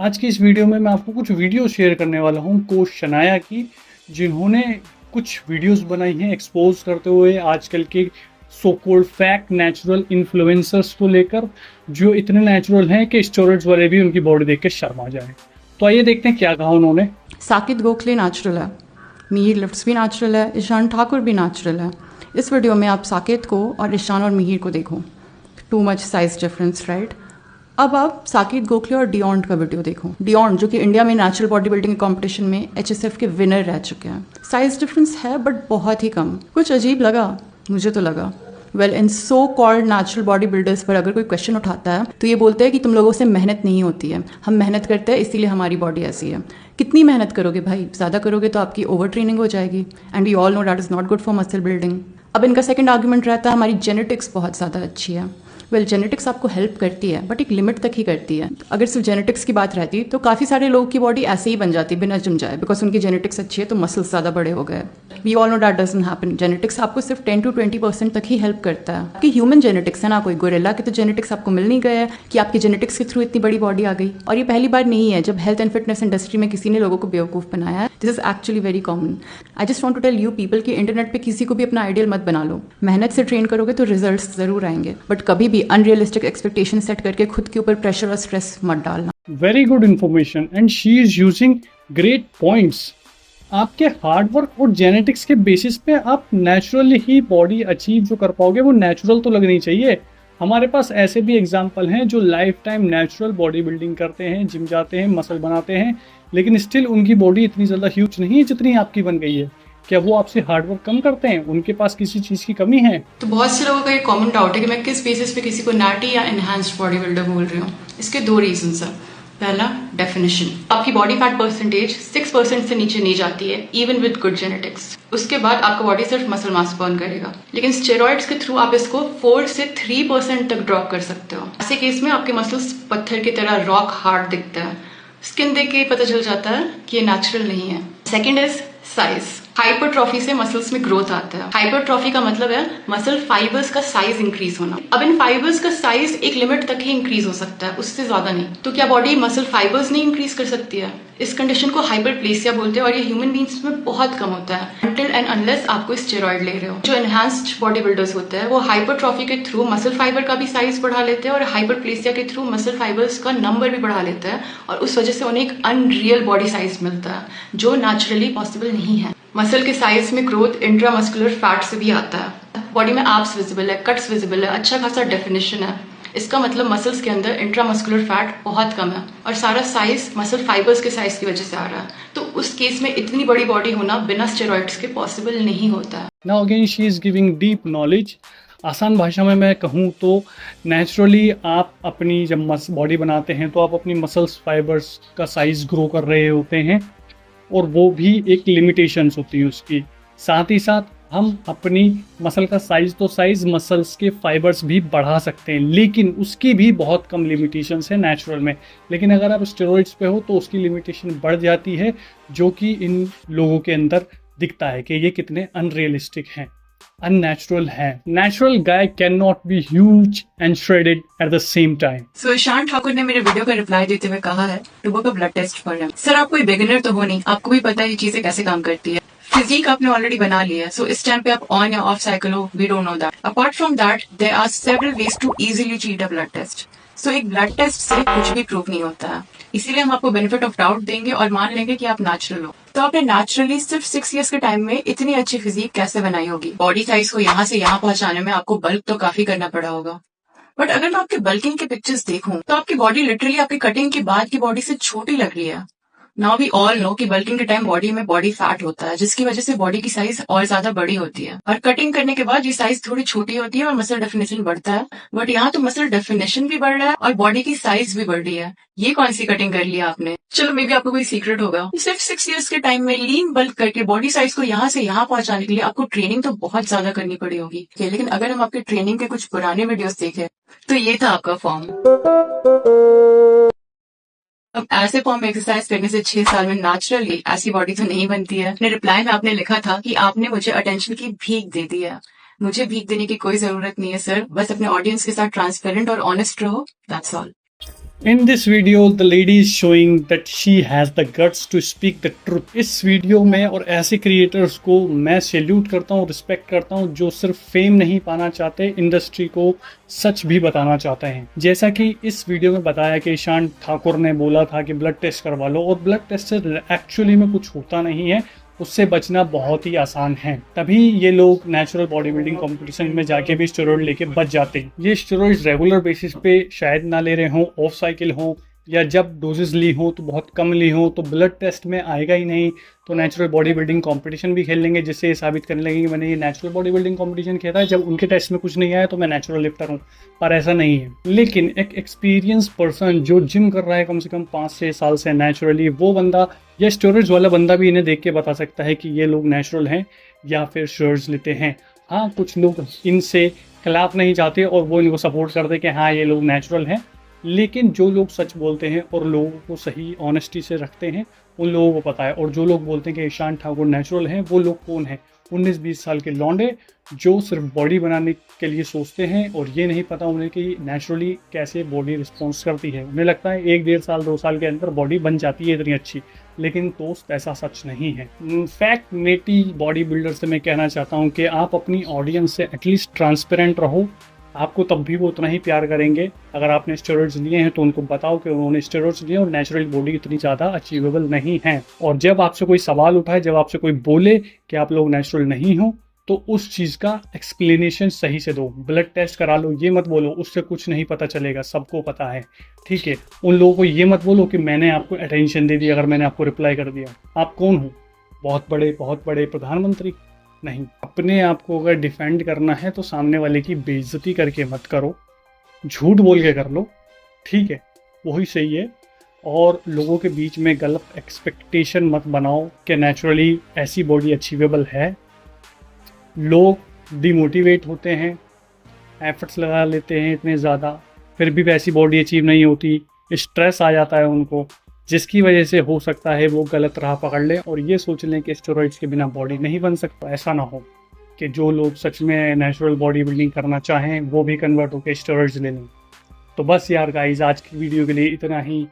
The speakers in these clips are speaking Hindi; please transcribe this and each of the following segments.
आज की इस वीडियो में मैं आपको कुछ वीडियो शेयर करने वाला हूँ कोच शनाया की, जिन्होंने कुछ वीडियोस बनाई हैं एक्सपोज करते हुए आजकल के so called fact natural influencers को लेकर, जो इतने नेचुरल हैं कि स्टेरॉइड्स वाले भी उनकी बॉडी देख के शर्मा जाए। तो आइए देखते हैं क्या कहा उन्होंने। साकिब गोखले नेचुरल है, मिहिर लिफ्ट्स भी नेचुरल है, ईशान ठाकुर भी नेचुरल है। इस वीडियो में आप साकिब को और ईशान और मिहिर को देखो। Too much size difference, right? अब आप साकिब गोखले और डियोंड का वीडियो देखो। डियोंड जो कि इंडिया में नेचुरल बॉडी बिल्डिंग कॉम्पिटिशन में HSF के विनर रह चुके हैं। साइज डिफरेंस है बट बहुत ही कम। कुछ अजीब लगा, मुझे तो लगा। Well, in so called natural body builders पर अगर कोई क्वेश्चन उठाता है तो ये बोलते हैं कि तुम लोगों से मेहनत नहीं होती है, हम मेहनत करते हैं इसीलिए हमारी बॉडी ऐसी है। कितनी मेहनत करोगे भाई? ज़्यादा करोगे तो आपकी ओवर ट्रेनिंग हो जाएगी, and we all know that is not good for muscle building. अब इनका सेकंड आर्गुमेंट रहता है हमारी जेनेटिक्स बहुत ज़्यादा अच्छी है। वेल, जेनेटिक्स आपको हेल्प करती है बट एक लिमिट तक ही करती है। अगर सिर्फ जेनेटिक्स की बात रहती तो काफ़ी सारे लोगों की बॉडी ऐसे ही बन जाती बिना जिम जाए, बिकॉज उनकी जेनेटिक्स अच्छी है तो मसल्स ज़्यादा बड़े हो गए। We all know that doesn't happen. Genetics आपको सिर्फ 10 to 20% तक ही हेल्प करता है। आपकी ह्यूमन जेनेटिक्स है ना, कोई गोरिल्ला के तो जेनेटिक्स आपको मिल नहीं गया है कि आपकी जेनेटिक्स के थ्रू इतनी बड़ी बॉडी आ गई। और ये पहली बार नहीं है जब हेल्थ एंड फिटनेस इंडस्ट्री में किसी ने लोगों को बेवकूफ़ बनाया है। This is actually very common. I just want to tell you people कि इंटरनेट पे किसी को भी अपना आइडियल मत बना लो। मेहनत से ट्रेन करोगे तो रिजल्ट जरूर आएंगे, बट कभी भी अनरियलिस्टिक एक्सपेक्टेशन सेट करके खुद के ऊपर प्रेशर और स्ट्रेस मत डालना। Very good information and she is using great points. आपके हार्ड वर्क और जेनेटिक्स के बेसिस पे आप नेचुरली ही बॉडी अचीव जो कर पाओगे वो नेचुरल तो लगनी चाहिए। हमारे पास ऐसे भी एग्जाम्पल हैं जो life time natural body building करते हैं, जिम जाते हैं, मसल बनाते हैं, लेकिन स्टिल उनकी बॉडी इतनी ज़्यादा ह्यूज नहीं है जितनी आपकी बन गई है। क्या वो आपसे हार्ड वर्क कम करते हैं? उनके पास किसी चीज़ की कमी है? तो बहुत से लोगों का ये कॉमन डाउट है कि मैं किस बेसिस पे किसी को नैटी या एनहांस्ड बॉडी बिल्डर बोल रही हूँ। इसके दो रीजंस है। पहला, डेफिनेशन। आपकी बॉडी फैट परसेंटेज 6% से नीचे नहीं जाती है इवन विद गुड जेनेटिक्स। उसके बाद आपका बॉडी सिर्फ मसल मास बर्न करेगा, लेकिन स्टेरॉइड्स के थ्रू आप इसको 4 से 3% तक ड्रॉप कर सकते हो। ऐसे केस में आपके मसल्स पत्थर की तरह रॉक हार्ड दिखता है। स्किन देख के पता चल जाता है कि ये नेचुरल नहीं है। Second is size. हाइपरट्रॉफी से मसल्स में ग्रोथ आता है। हाइपरट्रॉफी का मतलब है मसल फाइबर्स का साइज इंक्रीज होना। अब इन फाइबर्स का साइज एक लिमिट तक ही इंक्रीज हो सकता है, उससे ज्यादा नहीं। तो क्या बॉडी मसल फाइबर्स नहीं इंक्रीज कर सकती है? इस कंडीशन को हाइपरप्लेसिया बोलते हैं और ये ह्यूमन बींग्स में बहुत कम होता है अनटिल एंड अनलेस आपको स्टेरॉइड ले रहे हो। जो एनहांस्ड बॉडी बिल्डर्स होते हैं वो हाइपरट्रॉफी के थ्रू मसल फाइबर का भी साइज बढ़ा लेते हैं और हाइपरप्लेसिया के थ्रू मसल फाइबर्स का नंबर भी बढ़ा लेते हैं, और उस वजह से उन्हें एक अनरियल बॉडी साइज मिलता है जो नेचुरली पॉसिबल नहीं है। मसल के साइज में ग्रोथ इंट्रामस्कुलर फैट से भी आता है। बॉडी में एब्स विजिबल है, कट्स विजिबल है, अच्छा खासा डेफिनेशन है। इसका मतलब मसल्स के अंदर इंट्रामस्कुलर फैट बहुत कम है और सारा साइज मसल फाइबर्स के साइज की वजह से आ रहा है। तो उस केस में इतनी बड़ी बॉडी होना बिना स्टेरॉइड्स के पॉसिबल नहीं होता है। Now again she is giving deep knowledge. आसान भाषा में मैं कहूँ तो नेचुरली आप अपनी जब बॉडी बनाते हैं तो आप अपनी मसल्स फाइबर्स का साइज ग्रो कर रहे होते हैं, और वो भी एक लिमिटेशंस होती है उसकी। साथ ही साथ हम अपनी मसल का साइज तो साइज मसल्स के फाइबर्स भी बढ़ा सकते हैं, लेकिन उसकी भी बहुत कम लिमिटेशंस है नेचुरल में। लेकिन अगर आप स्टेरॉइड्स पे हो तो उसकी लिमिटेशन बढ़ जाती है, जो कि इन लोगों के अंदर दिखता है कि ये कितने अनरियलिस्टिक हैं, unnatural है। Natural guy cannot be huge and shredded at the same time. So, Ishan Thakur ने मेरे वीडियो का रिप्लाई देते हुए कहा है to book a blood test for him. Sir, आप कोई बिगिनर तो हो नहीं, आपको भी पता है ये चीजें कैसे काम करती है। फिजिक आपने ऑलरेडी बना ली है, सो इस टाइम पे आप ऑन या ऑफ साइकिल हो, we don't know that. Apart from that there are several ways to easily cheat a blood test. So एक ब्लड टेस्ट से कुछ भी प्रूफ नहीं होता है, इसीलिए हम आपको बेनिफिट ऑफ डाउट देंगे और मान लेंगे कि आप नेचुरल हो। तो आपने नेचुरली सिर्फ 6 इयर्स के टाइम में इतनी अच्छी फिजिक कैसे बनाई होगी? बॉडी साइज को यहाँ से यहाँ पहुंचाने में आपको बल्क तो काफी करना पड़ा होगा। बट अगर मैं आपके बल्किंग के पिक्चर्स देखूं तो आपकी बॉडी लिटरली आपकी कटिंग के बाद की बॉडी से छोटी लग रही है। नाउ वी ऑल नो कि बल्किंग के टाइम बॉडी में बॉडी फैट होता है, जिसकी वजह से बॉडी की साइज और ज्यादा बड़ी होती है, और कटिंग करने के बाद ये साइज थोड़ी छोटी होती है और मसल डेफिनेशन बढ़ता है। बट यहाँ तो मसल डेफिनेशन भी बढ़ रहा है और बॉडी की साइज भी बढ़ रही है। ये कौन सी कटिंग कर लिया आपने? चलो, मे बी आपको कोई सीक्रेट होगा। सिर्फ 6 इयर्स के टाइम में लीन बल्क करके बॉडी साइज को यहाँ से यहाँ पहुंचाने के लिए आपको ट्रेनिंग तो बहुत ज्यादा करनी पड़ी होगी। लेकिन अगर हम आपके ट्रेनिंग के कुछ पुराने वीडियोस देखें तो ये था आपका फॉर्म। अब ऐसे फॉर्म में एक्सरसाइज करने से 6 साल में नेचुरली ऐसी बॉडी तो नहीं बनती है। अपने रिप्लाई में आपने लिखा था कि आपने मुझे अटेंशन की भीख दे दी है। मुझे भीख देने की कोई जरूरत नहीं है सर, बस अपने ऑडियंस के साथ ट्रांसपेरेंट और ऑनेस्ट रहो, that's all. In this video, the lady is showing that she has the guts to speak the truth. इस वीडियो में और ऐसे क्रिएटर्स को मैं सैल्यूट करता हूँ, रिस्पेक्ट करता हूँ जो सिर्फ फेम नहीं पाना चाहते, इंडस्ट्री को सच भी बताना चाहते हैं। जैसा कि इस वीडियो में बताया कि ईशान ठाकुर ने बोला था कि ब्लड टेस्ट करवा लो, और ब्लड टेस्ट से एक्चुअली में कुछ होता नहीं है, उससे बचना बहुत ही आसान है। तभी ये लोग नेचुरल बॉडी बिल्डिंग कॉम्पिटिशन में जाके भी स्टेरॉइड लेके बच जाते हैं। ये स्टेरॉइड रेगुलर बेसिस पे शायद ना ले रहे हों, ऑफ साइकिल हो, या जब डोजेस ली हो तो बहुत कम ली हो, तो ब्लड टेस्ट में आएगा ही नहीं, तो नेचुरल बॉडी बिल्डिंग कंपटीशन भी खेल लेंगे, जिससे ये साबित करने लगेंगे कि मैंने ये नेचुरल बॉडी बिल्डिंग कंपटीशन खेला है, जब उनके टेस्ट में कुछ नहीं आया तो मैं नेचुरल लिफ्टर हूँ। पर ऐसा नहीं है। लेकिन एक एक्सपीरियंस पर्सन जो जिम कर रहा है कम से कम 5-6 साल से नेचुरली, वो बंदा या स्टेरॉइड्स वाला बंदा भी इन्हें देख के बता सकता है कि ये लोग नेचुरल हैं या फिर स्टेरॉइड्स लेते हैं। हाँ, कुछ लोग इनसे खिलाफ नहीं जाते और वो इनको सपोर्ट करते कि हाँ ये लोग नेचुरल हैं, लेकिन जो लोग सच बोलते हैं और लोगों को सही ऑनेस्टी से रखते हैं, उन लोगों को पता है। और जो लोग बोलते हैं कि ईशान ठाकुर नेचुरल हैं, वो लोग कौन हैं? 19-20 साल के लौंडे जो सिर्फ बॉडी बनाने के लिए सोचते हैं, और ये नहीं पता उन्हें कि नेचुरली कैसे बॉडी रिस्पॉन्स करती है। उन्हें लगता है 1-1.5 साल 2 साल के अंदर बॉडी बन जाती है इतनी अच्छी, लेकिन दोस्त ऐसा सच नहीं है। इनफैक्ट नेटी बॉडी बिल्डर से मैं कहना चाहता हूँ कि आप अपनी ऑडियंस से एटलीस्ट ट्रांसपेरेंट रहो, आपको तब भी वो उतना ही प्यार करेंगे। अगर आपने स्टेरॉइड्स लिए हैं तो उनको बताओ कि उन्होंने स्टेरॉइड्स लिए और नेचुरल बॉडी इतनी ज़्यादा अचीवेबल नहीं है। और जब आपसे कोई सवाल उठाए, जब आपसे कोई बोले कि आप लोग नेचुरल नहीं हो, तो उस चीज़ का एक्सप्लेनेशन सही से दो। ब्लड टेस्ट करा लो ये मत बोलो, उससे कुछ नहीं पता चलेगा, सबको पता है, ठीक है। उन लोगों को ये मत बोलो कि मैंने आपको अटेंशन दे दी अगर मैंने आपको रिप्लाई कर दिया। आप कौन हो? बहुत बड़े प्रधानमंत्री? नहीं। अपने आप को अगर डिफेंड करना है तो सामने वाले की बेइज्जती करके मत करो, झूठ बोल के कर लो, ठीक है, वही सही है। और लोगों के बीच में गलत एक्सपेक्टेशन मत बनाओ कि नेचुरली ऐसी बॉडी अचीवेबल है। लोग डिमोटिवेट होते हैं, एफर्ट्स लगा लेते हैं इतने ज़्यादा, फिर भी वैसी बॉडी अचीव नहीं होती, स्ट्रेस आ जाता है उनको, जिसकी वजह से हो सकता है वो गलत राह पकड़ लें और ये सोच लें कि स्टेरॉइड्स के बिना बॉडी नहीं बन सकता। ऐसा ना हो कि जो लोग सच में नेचुरल बॉडी बिल्डिंग करना चाहें वो भी कन्वर्ट होकर स्टेरॉइड्स ले लें। तो बस यार गाइस, आज की वीडियो के लिए इतना ही।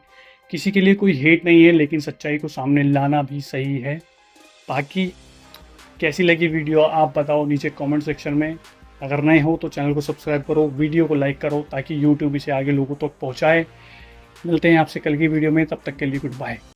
किसी के लिए कोई हेट नहीं है, लेकिन सच्चाई को सामने लाना भी सही है। बाकी कैसी लगी वीडियो आप बताओ नीचे कमेंट सेक्शन में। अगर नए हो तो चैनल को सब्सक्राइब करो, वीडियो को लाइक करो, ताकि यूट्यूब इसे आगे लोगों तक पहुँचाए। मिलते हैं आपसे कल की वीडियो में, तब तक के लिए गुड बाय।